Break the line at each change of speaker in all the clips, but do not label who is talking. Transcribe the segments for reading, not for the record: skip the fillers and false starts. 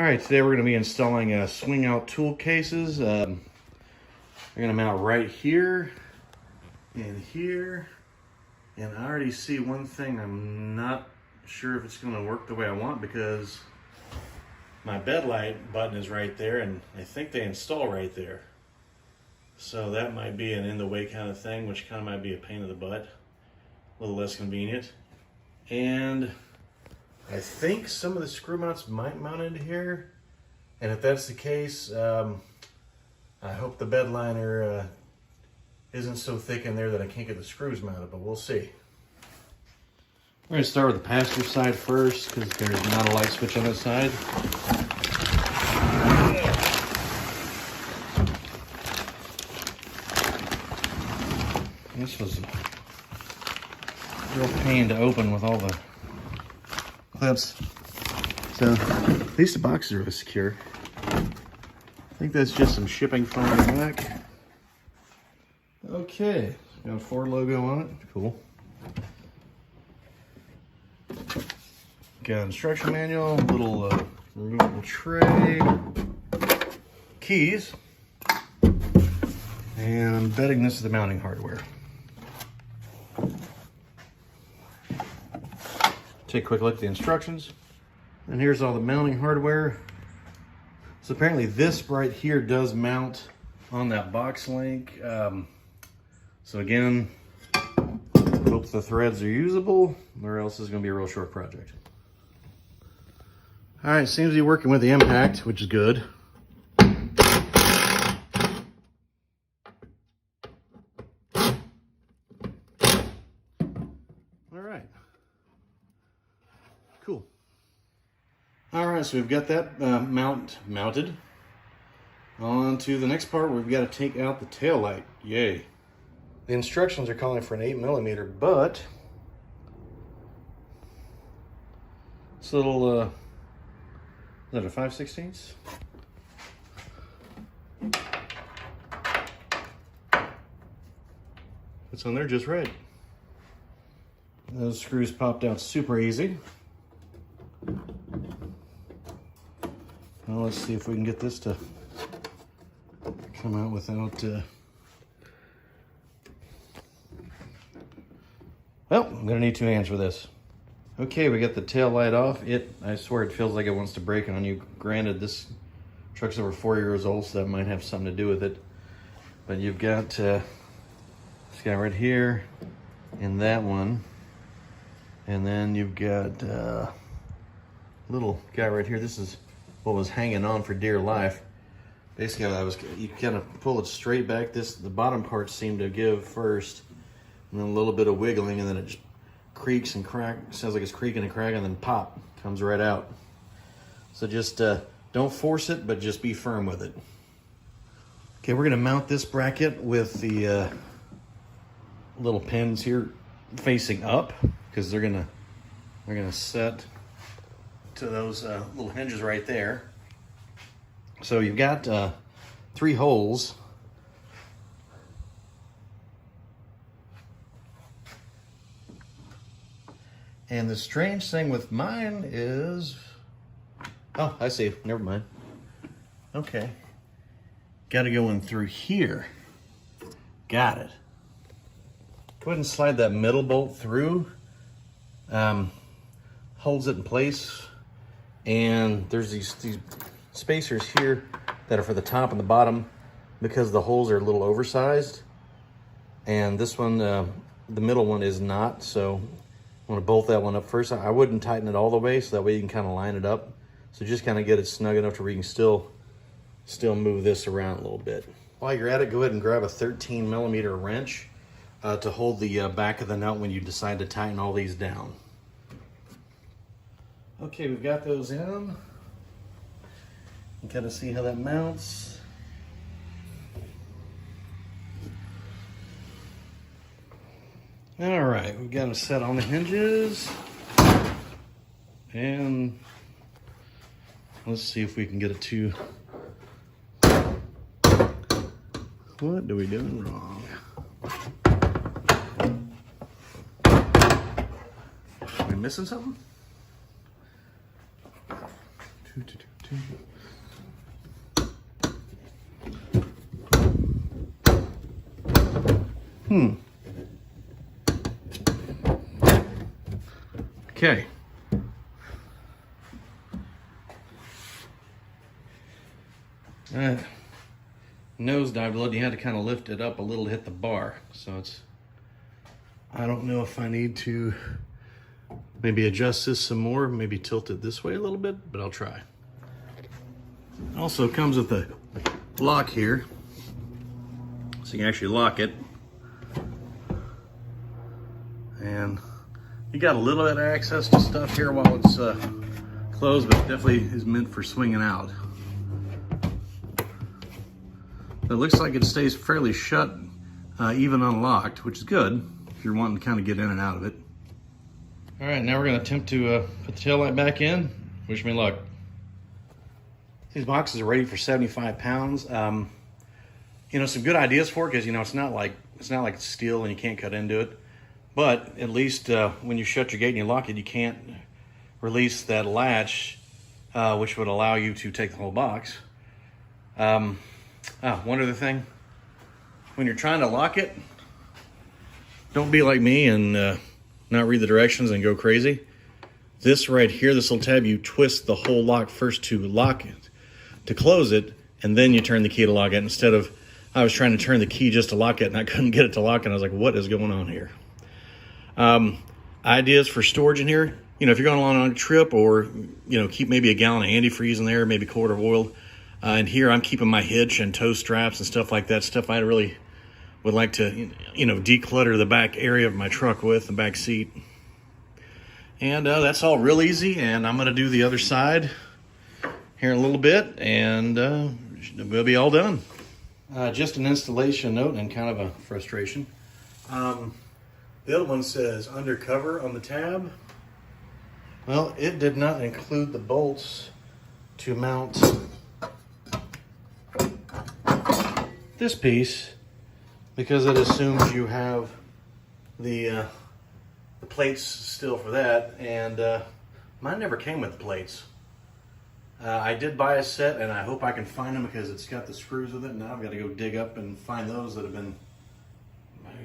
Alright, today we're going to be installing swing out tool cases. They're going to mount right here and here. And I already see one thing I'm not sure if it's going to work the way I want, because my bed light button is right there and I think they install right there. So that might be an in the way kind of thing, which kind of might be a pain in the butt. A little less convenient. And I think some of the screw mounts might mount into here, and if that's the case, I hope the bed liner isn't so thick in there that I can't get the screws mounted, but we'll see. We're going to start with the passenger side first, because there's not a light switch on this side. This was a real pain to open with all the clips. So at least the boxes are really secure. I think that's just some shipping foam in the back. Okay, got a Ford logo on it. Cool. Got an instruction manual, little removable tray, keys, and I'm betting this is the mounting hardware. Take a quick look at the instructions. And here's all the mounting hardware. So apparently this right here does mount on that box link. So again, hope the threads are usable, or else it's gonna be a real short project. All right, seems to be working with the impact, which is good. All right. Cool. All right, so we've got that mounted. On to the next part, we've got to take out the tail light. Yay. The instructions are calling for an 8mm, but this little, is that a 5/16? It's on there just right. Those screws popped out super easy. Well, let's see if we can get this to come out without... Well, I'm gonna need 2 hands for this. Okay, we got the tail light off. I swear it feels like it wants to break on you. Granted, this truck's over 4 years old, so that might have something to do with it. But you've got this guy right here, and that one. And then you've got little guy right here. This is what was hanging on for dear life. Basically, you kind of pull it straight back. The bottom part seemed to give first, and then a little bit of wiggling, and then it just creaks and cracks. Sounds like it's creaking and cracking, and then pop, comes right out. So just don't force it, but just be firm with it. Okay, we're gonna mount this bracket with the little pins here facing up, because they're gonna set to those little hinges right there. So you've got 3 holes. And the strange thing with mine is, oh, I see, never mind. Okay, got to go in through here. Got it. Go ahead and slide that middle bolt through. Holds it in place. And there's these spacers here that are for the top and the bottom, because the holes are a little oversized. And this one, the middle one, is not. So I'm gonna bolt that one up first. I wouldn't tighten it all the way, so that way you can kind of line it up. So just kind of get it snug enough to where you can still move this around a little bit. While you're at it, go ahead and grab a 13mm wrench to hold the back of the nut when you decide to tighten all these down. Okay, we've got those in. You gotta see how that mounts. All right, we've got them set on the hinges. And let's see if we can get it to... What are we doing wrong? Are we missing something? Okay. Nosedive load, you had to kind of lift it up a little to hit the bar. So it's, I don't know if I need to maybe adjust this some more, maybe tilt it this way a little bit, but I'll try. Also comes with a lock here, so you can actually lock it. And you got a little bit of access to stuff here while it's closed, but definitely is meant for swinging out. It looks like it stays fairly shut, even unlocked, which is good if you're wanting to kind of get in and out of it. All right, now we're going to attempt to put the taillight back in. Wish me luck. These boxes are rated for 75 pounds. You know, some good ideas for it, because you know it's not like it's steel and you can't cut into it. But at least when you shut your gate and you lock it, you can't release that latch, which would allow you to take the whole box. One other thing, when you're trying to lock it, don't be like me and not read the directions and go crazy. This right here, this little tab, you twist the whole lock first to lock it, to close it, and then you turn the key to lock it, instead of, I was trying to turn the key just to lock it and I couldn't get it to lock, and I was like, what is going on here? Ideas for storage in here, you know, if you're going on a trip, or, you know, keep maybe a gallon of antifreeze in there, maybe a quart of oil. And here I'm keeping my hitch and toe straps and stuff like that, stuff I really would like to, you know, declutter the back area of my truck with, the back seat. And that's all real easy, and I'm going to do the other side here in a little bit, and we'll be all done. Just an installation note and kind of a frustration. The other one says Undercover on the tab. Well, it did not include the bolts to mount this piece, because it assumes you have the plates still for that, and mine never came with the plates. I did buy a set, and I hope I can find them, because it's got the screws with it. Now I've got to go dig up and find those that have been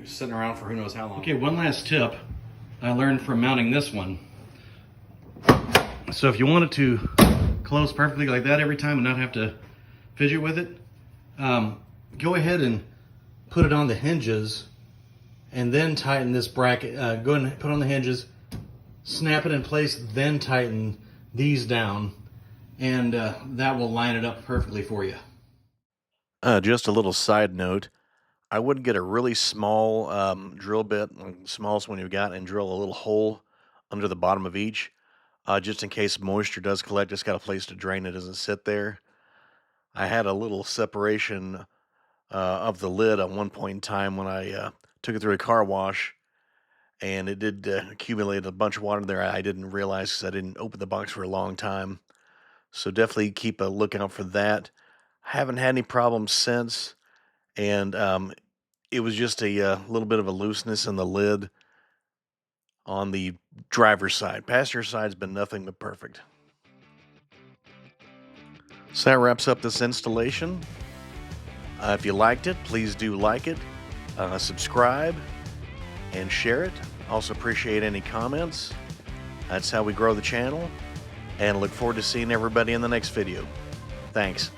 sitting around for who knows how long. Okay, one last tip I learned from mounting this one. So if you want it to close perfectly like that every time and not have to fidget with it, go ahead and put it on the hinges, and then tighten this bracket. Go ahead and put it on the hinges, snap it in place, then tighten these down, and that will line it up perfectly for you. Just a little side note, I would get a really small drill bit, smallest one you've got, and drill a little hole under the bottom of each, just in case moisture does collect. Just got a place to drain it, doesn't sit there. I had a little separation of the lid at one point in time when I took it through a car wash, and it did accumulate a bunch of water there. I didn't realize, because I didn't open the box for a long time. So definitely keep a lookout for that. Haven't had any problems since, and it was just a little bit of a looseness in the lid on the driver's side. Passenger side's been nothing but perfect. So that wraps up this installation. If you liked it, please do like it, subscribe, and share it. Also appreciate any comments. That's how we grow the channel, and look forward to seeing everybody in the next video. Thanks.